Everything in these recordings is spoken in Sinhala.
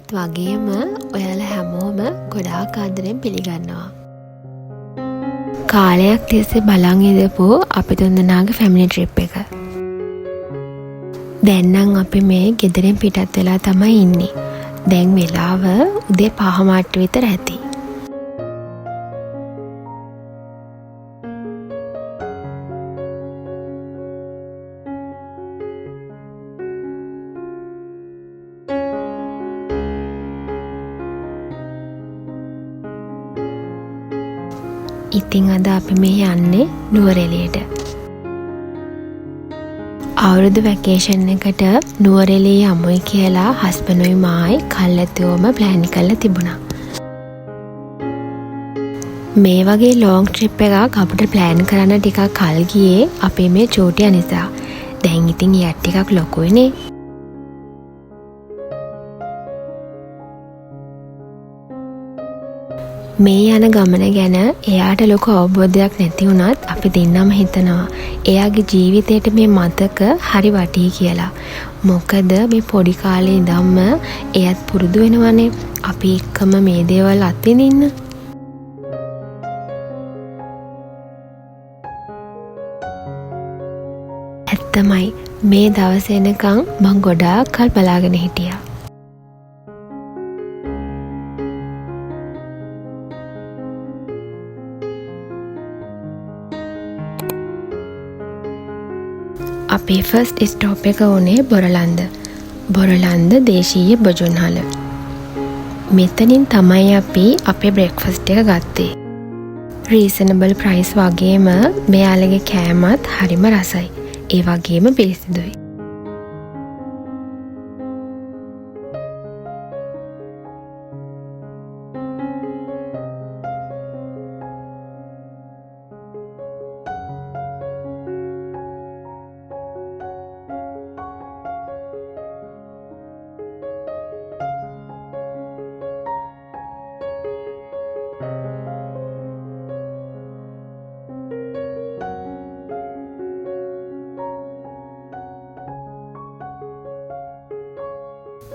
මමත් වගේම ඔයාලා හැමෝම ගොඩාක් ආදරෙන් පිළිගන්නවා. කාලයක් තිස්සේ බලන් ඉඳපු අපි තුන්දෙනාගේ ෆැමිලි ට්‍රිප් එක. දැන් නම් අපි මේ ගෙදරින් පිටත් වෙලා තමයි ඉන්නේ. දැන් වෙලාව උදේ 5:00 විතර ඇති. ඉතින් අද අපි මේ යන්නේ නුවරඑළියට. අවුරුදු වැකේෂන් එකට නුවරඑළිය යමුයි කියලා හස්බන්ඩ්ුයි මායි කල්ැතුවම ප්ලෑන් කරලා තිබුණා. මේ වගේ ලොං ට්‍රිප් එකක් අපිට ප්ලෑන් කරන්න ටිකක් කල් ගියේ අපේ මේ චූටියා නිසා. දැන් ඉතින් ඊට ටිකක් ලොකුයිනේ. මේ යන ගමන ගැන එයාට ලොකු අවබෝධයක් නැති වුණත් අපි දෙන්නම හිතනවා එයාගේ ජීවිතේට මේ මතක හරි වටී කියලා. මොකද මේ පොඩි කාලේ ඉඳන්ම එයාත් පුරුදු වෙනවනේ අපි එක්කම මේ දේවල් අත්විඳින්න. ඇත්තමයි මේ දවස් එනකන් මං ගොඩාක් කල් බලාගෙන හිටියා. අපේ ෆස්ට් ස්ටොප් එක උනේ බොරලන්ද. බොරලන්ද දේශීය බොජුන්හල. මෙතනින් තමයි අපි අපේ බ්‍රෙක්ෆස්ට් එක ගත්තේ. රීසනබල් ප්‍රයිස් වගේම මෙයාලගේ කෑමත් හරිම රසයි. ඒ වගේම පිරිසිදුයි.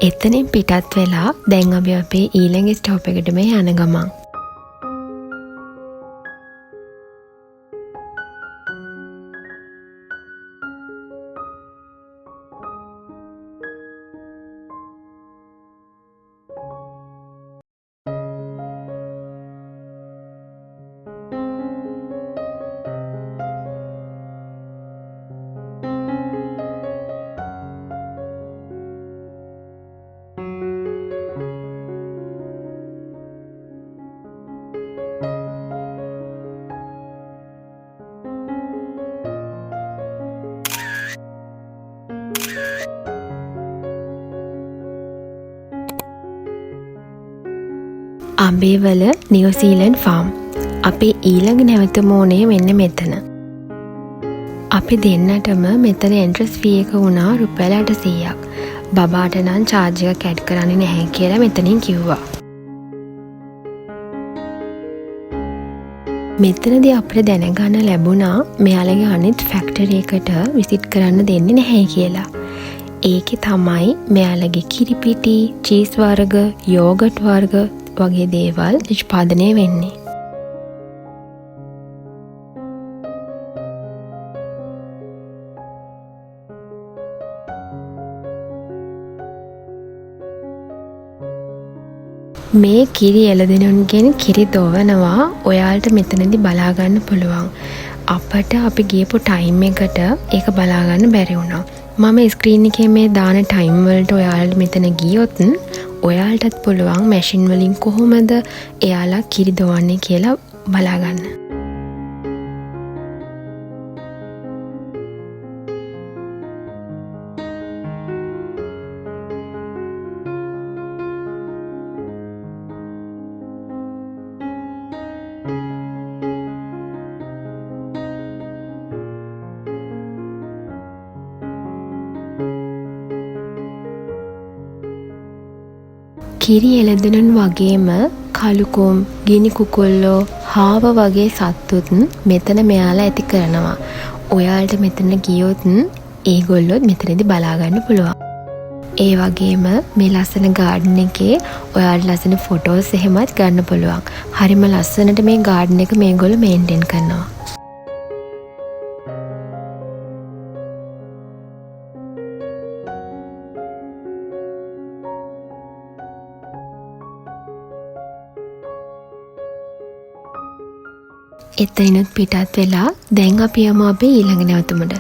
එතනින් පිටත් වෙලා දැන් අපි අපේ ඊළඟ ස්ටොප් එකට මේ යන ගමන්. අඹේවල නිව්සීලන්ඩ් ෆාම්. අපේ ඊළඟ නැවතුමෝනේ මෙන්න මෙතන. අපි දෙන්නටම මෙතන එන්ට්‍රස් ෆී එක වුණා රුපියල් 800ක්. බබාට නම් චාර්ජ් එක කැට් කරන්නේ නැහැ කියලා මෙතනින් කිව්වා. මෙතනදී අපිට දැනගන්න ලැබුණා මෙයාලගේ අනිත් ෆැක්ටරි එකට විසිට් කරන්න දෙන්නේ නැහැ කියලා. ඒකේ තමයි මෙයාලගේ කිරිපිටි, චීස් වර්ග, යෝගට් වර්ග වගේ දේවල් නිෂ්පාදනය වෙන්නේ. මේ කිරි එළදෙනුන්ගෙන් කිරි දොවනවා ඔයාලට මෙතනදී බලා ගන්න පුළුවන්. අපට අපි ගියපු ටයිම් එකට ඒක බලා ගන්න බැරි වුණා. මම ස්ක්‍රීන් එකේ මේ දාන ටයිම් වලට ඔයාලට මෙතන ගියොත් ඔයාලටත් පුළුවන් මැෂින් වලින් කොහොමද එයාලා කිරි දොවන්නේ කියලා බලා ගන්න. කිරි එළදෙනුන් වගේම කළුකුම්, ගිනි කුකුල්ලෝ, හාව වගේ සත්තුත් මෙතන මෙයාලා ඇති කරනවා. ඔයාලට මෙතන ගියොත් ඒගොල්ලොත් මෙතනදී බලා ගන්න පුළුවන්. ඒ වගේම මේ ලස්සන ගාඩන් එකේ ඔයාලට ලස්සන ෆොටෝස් එහෙමත් ගන්න පුළුවන්. හරිම ලස්සනට මේ ගාඩන් එක මේගොල්ලෝ මේන්ටේන් කරනවා. එතනිනුත් පිටත් වෙලා දැන් අපි යමු අපේ ඊළඟ නැවතුමට.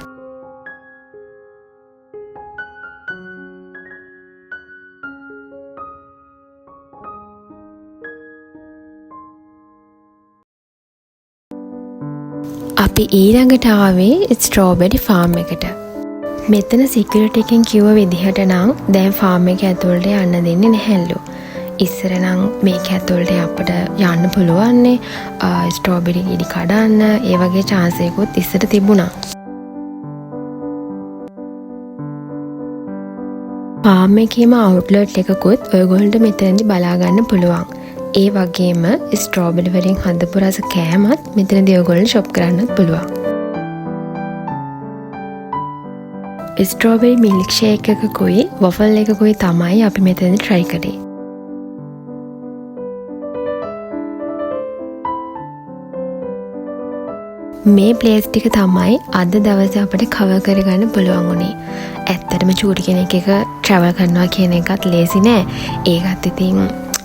අපි ඊළඟට ආවේ ස්ට්‍රෝබෙරි ෆාම් එකට. මෙතන සිකියුරිටි එකෙන් කිව්ව විදිහට නම් දැන් ෆාම් එක ඇතුළට යන්න දෙන්නේ නැහැලු. ඉස්සර නම් මේක ඇතුළට අපිට යන්න පුළුවන්නේ ස්ට්‍රෝබෙරි ගෙඩි කඩන්න ඒ වගේ chance එකකුත් ඉස්සර තිබුණා. ෆාම් එකේම අවුට්ලට් එකකුත් ඔයගොල්ලන්ට මෙතනදී බලා ගන්න පුළුවන්. ඒ වගේම ස්ට්‍රෝබෙරි වලින් හදපු රස කෑමත් මෙතනදී ඔයගොල්ලෝ ෂොප් කරන්නත් පුළුවන්. ස්ට්‍රෝබෙරි මිල්ක් ෂේක් එකකුයි වොෆල් එකකුයි තමයි අපි මෙතනදී try කරේ. මේ ප්ලේස් ටික තමයි අද දවසේ අපිට කවර් කරගන්න පුළුවන් උනේ. ඇත්තටම චූටි කෙනෙක් එක travel කරනවා කියන එකත් ලේසි නෑ. ඒකත් ඉතින්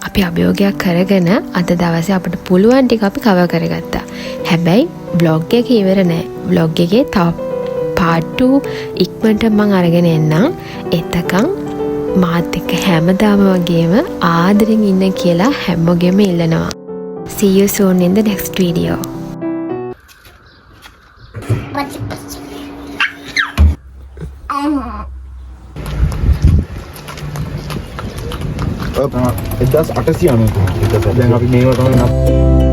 අපි අභියෝගයක් කරගෙන අද දවසේ අපිට පුළුවන් ටික අපි කවර් කරගත්තා. හැබැයි vlog එක ඉවර නෑ. vlog එකේ තව part 2 ඉක්මනට මම අරගෙන එන්නම්. එතකන් මාත් එක්ක හැමදාම වගේම ආදරෙන් ඉන්න කියලා හැමෝගෙම ඉල්ලනවා. See you soon in the next video. එදස් 890 දැන් අපි මේවා තමයි